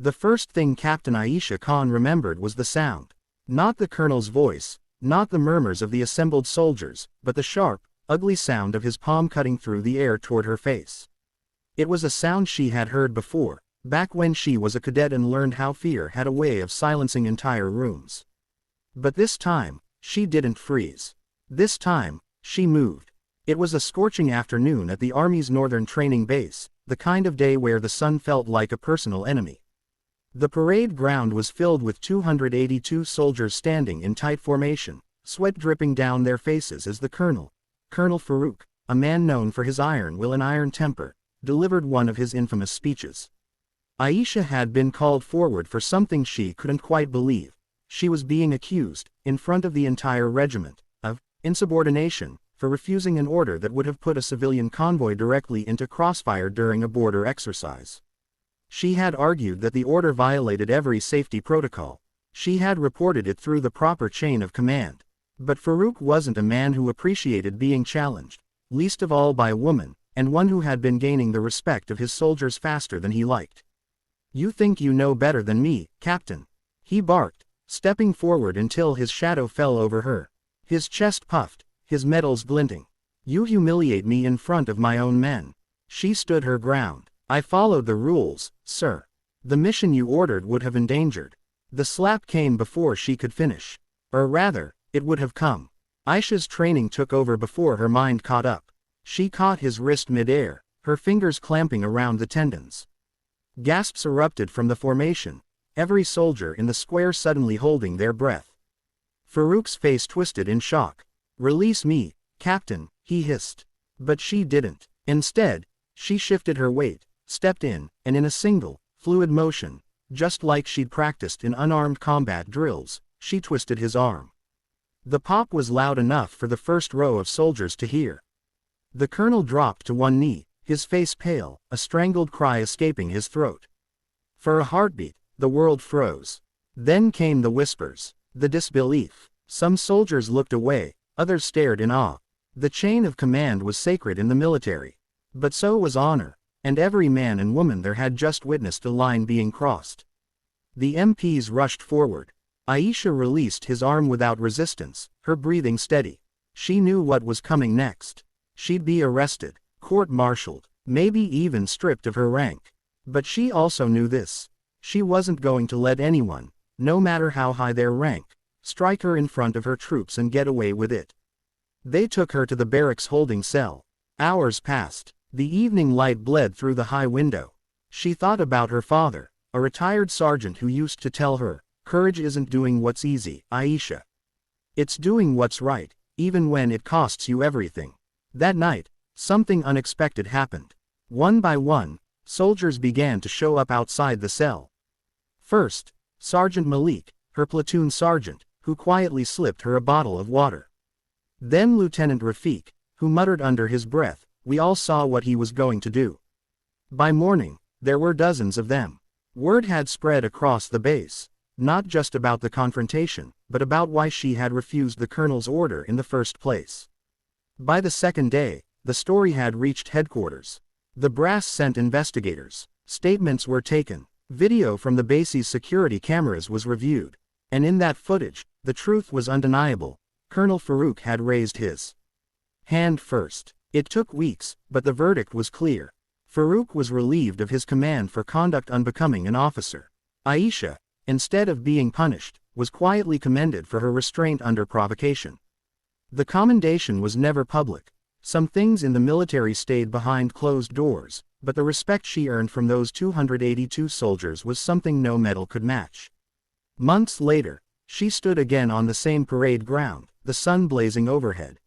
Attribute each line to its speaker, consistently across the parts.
Speaker 1: The first thing Captain Aisha Khan remembered was the sound. Not the colonel's voice, not the murmurs of the assembled soldiers, but the sharp, ugly sound of his palm cutting through the air toward her face. It was a sound she had heard before, back when she was a cadet and learned how fear had a way of silencing entire rooms. But this time, she didn't freeze. This time, she moved. It was a scorching afternoon at the Army's northern training base, the kind of day where the sun felt like a personal enemy. The parade ground was filled with 282 soldiers standing in tight formation, sweat dripping down their faces as the Colonel, Colonel Farouk, a man known for his iron will and iron temper, delivered one of his infamous speeches. Aisha had been called forward for something she couldn't quite believe. She was being accused, in front of the entire regiment, of insubordination, for refusing an order that would have put a civilian convoy directly into crossfire during a border exercise. She had argued that the order violated every safety protocol. She had reported it through the proper chain of command. But Farouk wasn't a man who appreciated being challenged, least of all by a woman, and one who had been gaining the respect of his soldiers faster than he liked. "You think you know better than me, Captain," he barked, stepping forward until his shadow fell over her. His chest puffed, his metals glinting. "You humiliate me in front of my own men." She stood her ground. "I followed the rules, sir. The mission you ordered would have endangered." The slap came before she could finish. Or rather, it would have come. Aisha's training took over before her mind caught up. She caught his wrist mid-air, her fingers clamping around the tendons. Gasps erupted from the formation, every soldier in the square suddenly holding their breath. Farouk's face twisted in shock. "Release me, Captain," he hissed. But she didn't. Instead, she shifted her weight, stepped in, and in a single, fluid motion, just like she'd practiced in unarmed combat drills, she twisted his arm. The pop was loud enough for the first row of soldiers to hear. The colonel dropped to one knee, his face pale, a strangled cry escaping his throat. For a heartbeat, the world froze. Then came the whispers, the disbelief. Some soldiers looked away, others stared in awe. The chain of command was sacred in the military. But so was honor, and every man and woman there had just witnessed a line being crossed. The MPs rushed forward. Aisha released his arm without resistance, her breathing steady. She knew what was coming next. She'd be arrested, court-martialed, maybe even stripped of her rank. But she also knew this. She wasn't going to let anyone, no matter how high their rank, strike her in front of her troops and get away with it. They took her to the barracks holding cell. Hours passed. The evening light bled through the high window. She thought about her father, a retired sergeant who used to tell her, "Courage isn't doing what's easy, Aisha. It's doing what's right, even when it costs you everything." That night, something unexpected happened. One by one, soldiers began to show up outside the cell. First, Sergeant Malik, her platoon sergeant, who quietly slipped her a bottle of water. Then Lieutenant Rafiq, who muttered under his breath, "We all saw what he was going to do." By morning, there were dozens of them. Word had spread across the base, not just about the confrontation, but about why she had refused the colonel's order in the first place. By the second day, the story had reached headquarters. The brass sent investigators. Statements were taken. Video from the base's security cameras was reviewed. And in that footage, the truth was undeniable. Colonel Farouk had raised his hand first. It took weeks, but the verdict was clear. Farouk was relieved of his command for conduct unbecoming an officer. Aisha, instead of being punished, was quietly commended for her restraint under provocation. The commendation was never public. Some things in the military stayed behind closed doors, but the respect she earned from those 282 soldiers was something no medal could match. Months later, she stood again on the same parade ground, the sun blazing overhead.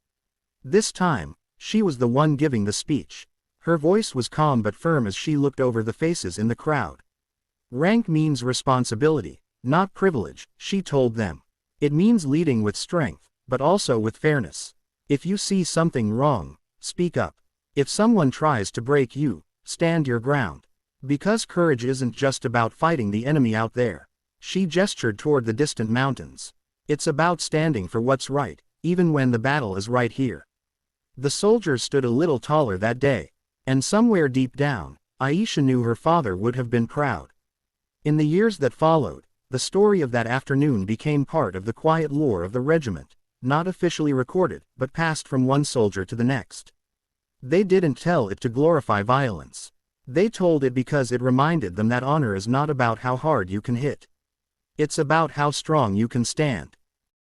Speaker 1: This time, she was the one giving the speech. Her voice was calm but firm as she looked over the faces in the crowd. "Rank means responsibility, not privilege," she told them. "It means leading with strength, but also with fairness. If you see something wrong, speak up. If someone tries to break you, stand your ground. Because courage isn't just about fighting the enemy out there." She gestured toward the distant mountains. "It's about standing for what's right, even when the battle is right here." The soldiers stood a little taller that day. And somewhere deep down, Aisha knew her father would have been proud. In the years that followed, the story of that afternoon became part of the quiet lore of the regiment, not officially recorded, but passed from one soldier to the next. They didn't tell it to glorify violence. They told it because it reminded them that honor is not about how hard you can hit. It's about how strong you can stand.